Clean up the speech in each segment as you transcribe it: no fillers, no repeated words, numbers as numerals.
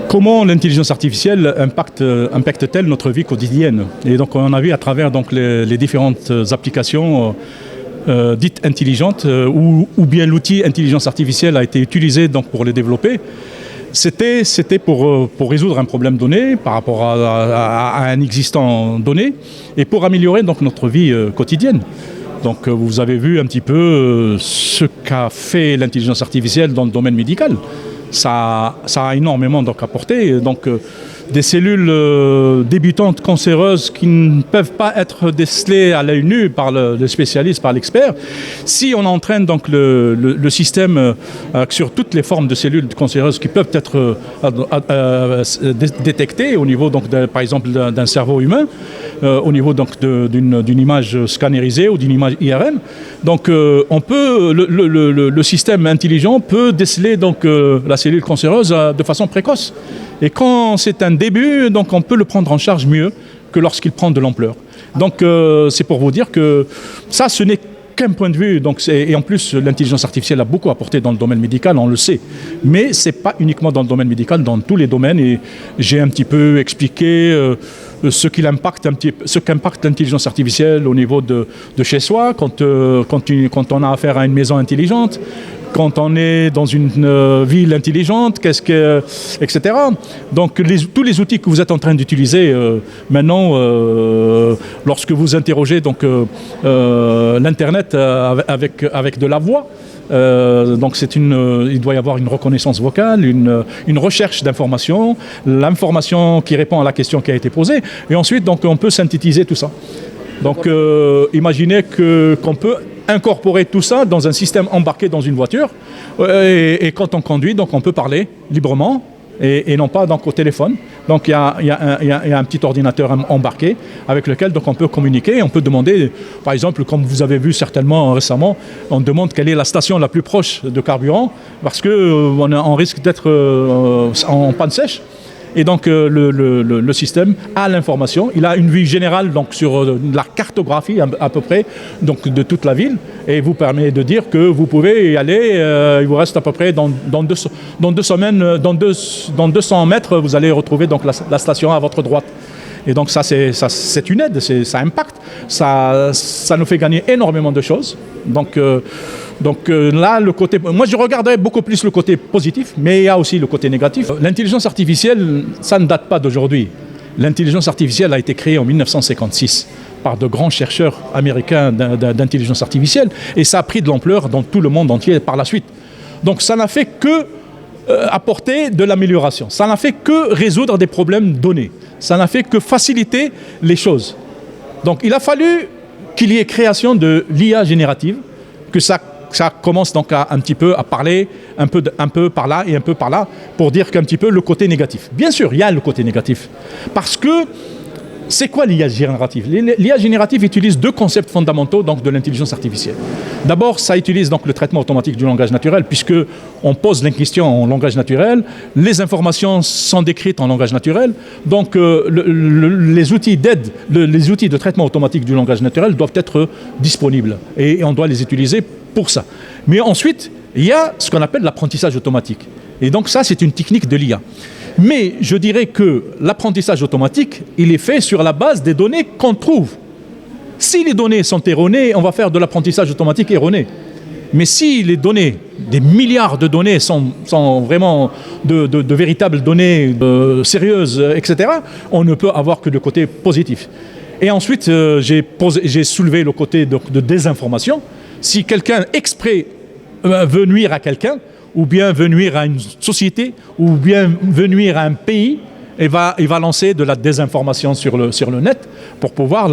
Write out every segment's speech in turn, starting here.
Comment l'intelligence artificielle impacte-t-elle notre vie quotidienne? Et donc on a vu à travers donc, les différentes applications dites intelligentes ou bien l'outil intelligence artificielle a été utilisé donc, pour les développer. C'était pour résoudre un problème donné par rapport à un existant donné et pour améliorer donc, notre vie quotidienne. Donc vous avez vu un petit peu ce qu'a fait l'intelligence artificielle dans le domaine médical. Ça a énormément donc, apporté. Donc, des cellules débutantes cancéreuses qui ne peuvent pas être décelées à l'œil nu par le spécialiste, par l'expert. Si on entraîne donc, le système sur toutes les formes de cellules cancéreuses qui peuvent être détectées au niveau, donc, par exemple, d'un cerveau humain, au niveau donc, d'une image scannérisée ou d'une image IRM, donc on peut, le système intelligent peut déceler donc, la cellule cancéreuse de façon précoce. Et quand c'est un début, donc on peut le prendre en charge mieux que lorsqu'il prend de l'ampleur. Donc c'est pour vous dire que ça, ce n'est qu'un point de vue. Donc, et en plus, l'intelligence artificielle a beaucoup apporté dans le domaine médical, on le sait. Mais ce n'est pas uniquement dans le domaine médical, dans tous les domaines. Et j'ai un petit peu expliqué ce qu'impacte l'intelligence artificielle au niveau de chez soi, quand on a affaire à une maison intelligente, quand on est dans une ville intelligente, etc. Donc tous les outils que vous êtes en train d'utiliser maintenant, lorsque vous interrogez donc, l'Internet avec de la voix, donc il doit y avoir une reconnaissance vocale, une recherche d'informations, l'information qui répond à la question qui a été posée, et ensuite donc, on peut synthétiser tout ça. Donc imaginez qu'on peut incorporer tout ça dans un système embarqué dans une voiture et quand on conduit, donc on peut parler librement et non pas donc, au téléphone. Donc il y a un petit ordinateur embarqué avec lequel donc, on peut communiquer. On peut demander, par exemple, comme vous avez vu certainement récemment, on demande quelle est la station la plus proche de carburant parce qu'on risque d'être en panne sèche. Et donc le système a l'information, il a une vue générale donc, sur la cartographie à peu près donc, de toute la ville et vous permet de dire que vous pouvez y aller, il vous reste à peu près dans 200 mètres, vous allez retrouver donc, la station à votre droite. Et donc ça c'est une aide, ça impacte, ça nous fait gagner énormément de choses. Donc là, moi je regarderais beaucoup plus le côté positif, mais il y a aussi le côté négatif. L'intelligence artificielle, ça ne date pas d'aujourd'hui. L'intelligence artificielle a été créée en 1956 par de grands chercheurs américains d'intelligence artificielle et ça a pris de l'ampleur dans tout le monde entier par la suite. Donc ça n'a fait que apporter de l'amélioration, ça n'a fait que résoudre des problèmes donnés, ça n'a fait que faciliter les choses. Donc il a fallu qu'il y ait création de l'IA générative, que ça commence donc un petit peu à parler un peu par là et un peu par là pour dire qu'un petit peu le côté négatif. Bien sûr, il y a le côté négatif. Parce que c'est quoi l'IA générative? L'IA générative utilise deux concepts fondamentaux donc, de l'intelligence artificielle. D'abord, ça utilise donc, le traitement automatique du langage naturel, puisqu'on pose les questions en langage naturel, les informations sont décrites en langage naturel, donc les outils d'aide, les outils de traitement automatique du langage naturel doivent être disponibles et on doit les utiliser pour ça. Mais ensuite, il y a ce qu'on appelle l'apprentissage automatique. Et donc ça, c'est une technique de l'IA. Mais je dirais que l'apprentissage automatique, il est fait sur la base des données qu'on trouve. Si les données sont erronées, on va faire de l'apprentissage automatique erroné. Mais si les données, des milliards de données sont vraiment de véritables données sérieuses, etc., on ne peut avoir que le côté positif. Et ensuite, j'ai soulevé le côté de désinformation. Si quelqu'un exprès veut nuire à quelqu'un, ou bien veut nuire à une société, ou bien veut nuire à un pays, il va lancer de la désinformation sur le net pour pouvoir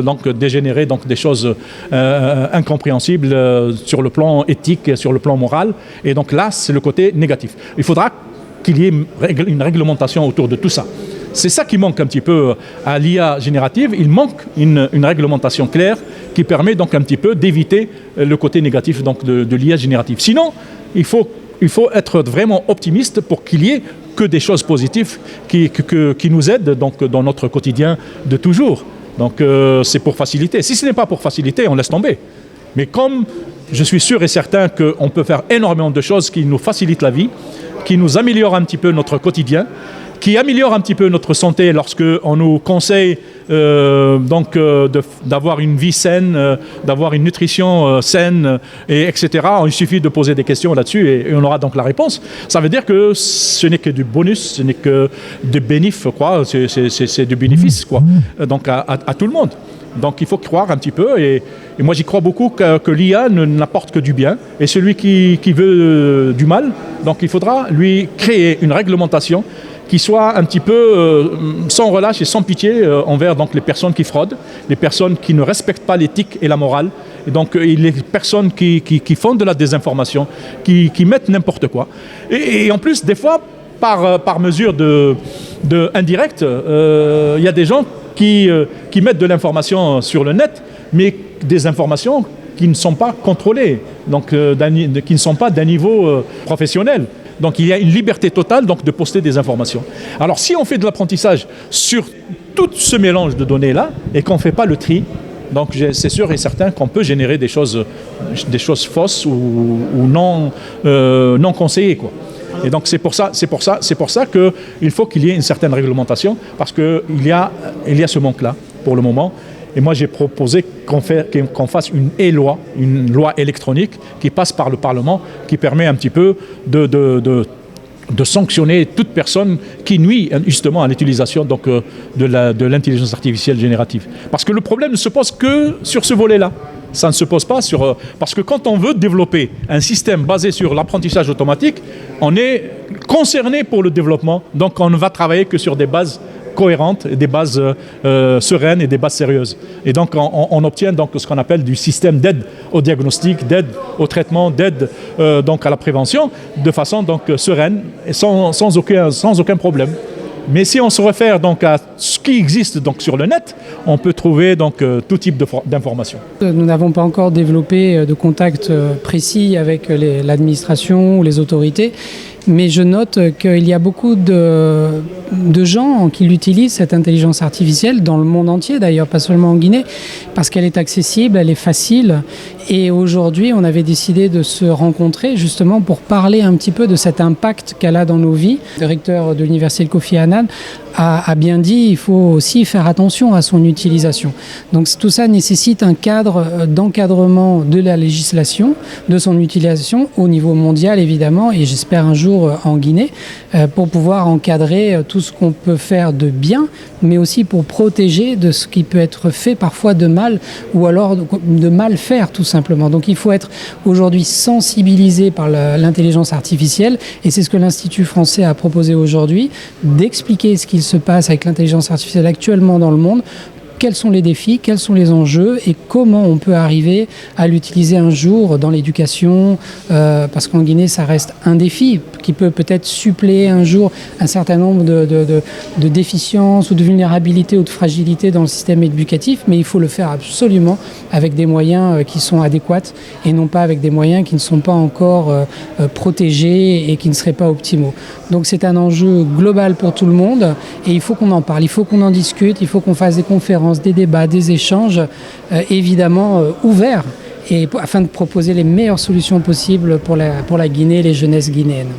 donc dégénérer donc, des choses incompréhensibles sur le plan éthique, sur le plan moral. Et donc là, c'est le côté négatif. Il faudra qu'il y ait une réglementation autour de tout ça. C'est ça qui manque un petit peu à l'IA générative. Il manque une réglementation claire qui permet donc un petit peu d'éviter le côté négatif donc, de l'IA générative. Sinon, il faut être vraiment optimiste pour qu'il y ait que des choses positives qui nous aident donc, dans notre quotidien de toujours. Donc c'est pour faciliter. Si ce n'est pas pour faciliter, on laisse tomber. Mais comme je suis sûr et certain qu'on peut faire énormément de choses qui nous facilitent la vie, qui nous améliore un petit peu notre quotidien, qui améliore un petit peu notre santé lorsqu'on nous conseille d'avoir une vie saine, d'avoir une nutrition saine, etc. Il suffit de poser des questions là-dessus et on aura donc la réponse. Ça veut dire que ce n'est que du bonus, ce n'est que du bénéfice, quoi. C'est du bénéfice, quoi. Donc à tout le monde. Donc il faut croire un petit peu et moi j'y crois beaucoup que l'IA n'apporte que du bien et celui qui veut du mal, donc il faudra lui créer une réglementation qui soit un petit peu sans relâche et sans pitié envers donc, les personnes qui fraudent, les personnes qui ne respectent pas l'éthique et la morale, et donc les personnes qui font de la désinformation, qui mettent n'importe quoi. Et en plus, des fois, par mesure indirecte, il y a des gens qui mettent de l'information sur le net, mais des informations qui ne sont pas contrôlées, donc qui ne sont pas d'un niveau professionnel. Donc il y a une liberté totale donc, de poster des informations. Alors si on fait de l'apprentissage sur tout ce mélange de données-là et qu'on ne fait pas le tri, donc c'est sûr et certain qu'on peut générer des choses fausses ou non conseillées, quoi. Et donc c'est pour ça qu'il faut qu'il y ait une certaine réglementation parce qu'il y a ce manque-là pour le moment. Et moi, j'ai proposé qu'on fasse une loi électronique qui passe par le Parlement, qui permet un petit peu de sanctionner toute personne qui nuit justement à l'utilisation donc, de l'intelligence artificielle générative. Parce que le problème ne se pose que sur ce volet-là. Ça ne se pose pas sur... Parce que quand on veut développer un système basé sur l'apprentissage automatique, on est concerné pour le développement, donc on ne va travailler que sur des bases cohérentes, des bases sereines et des bases sérieuses. Et donc on obtient donc ce qu'on appelle du système d'aide au diagnostic, d'aide au traitement, d'aide donc à la prévention, de façon donc sereine et sans aucun problème. Mais si on se réfère donc à ce qui existe donc sur le net, on peut trouver donc tout type d'informations. Nous n'avons pas encore développé de contact précis avec l'administration ou les autorités. Mais je note qu'il y a beaucoup de gens qui l'utilisent, cette intelligence artificielle, dans le monde entier d'ailleurs, pas seulement en Guinée, parce qu'elle est accessible, elle est facile. Et aujourd'hui, on avait décidé de se rencontrer justement pour parler un petit peu de cet impact qu'elle a dans nos vies. Le recteur de l'université Kofi Annan a bien dit qu'il faut aussi faire attention à son utilisation. Donc tout ça nécessite un cadre d'encadrement de la législation, de son utilisation au niveau mondial évidemment, et j'espère un jour en Guinée, pour pouvoir encadrer tout ce qu'on peut faire de bien, mais aussi pour protéger de ce qui peut être fait parfois de mal, ou alors de mal faire tout simplement. Donc il faut être aujourd'hui sensibilisé par l'intelligence artificielle, et c'est ce que l'Institut français a proposé aujourd'hui, d'expliquer ce qu'il se passe avec l'intelligence artificielle actuellement dans le monde, quels sont les défis, quels sont les enjeux et comment on peut arriver à l'utiliser un jour dans l'éducation, parce qu'en Guinée ça reste un défi qui peut peut-être suppléer un jour un certain nombre de déficiences ou de vulnérabilités ou de fragilités dans le système éducatif, mais il faut le faire absolument avec des moyens qui sont adéquats et non pas avec des moyens qui ne sont pas encore protégés et qui ne seraient pas optimaux. Donc c'est un enjeu global pour tout le monde et il faut qu'on en parle, il faut qu'on en discute, il faut qu'on fasse des conférences, des débats, des échanges évidemment ouverts afin de proposer les meilleures solutions possibles pour la Guinée et les jeunesses guinéennes.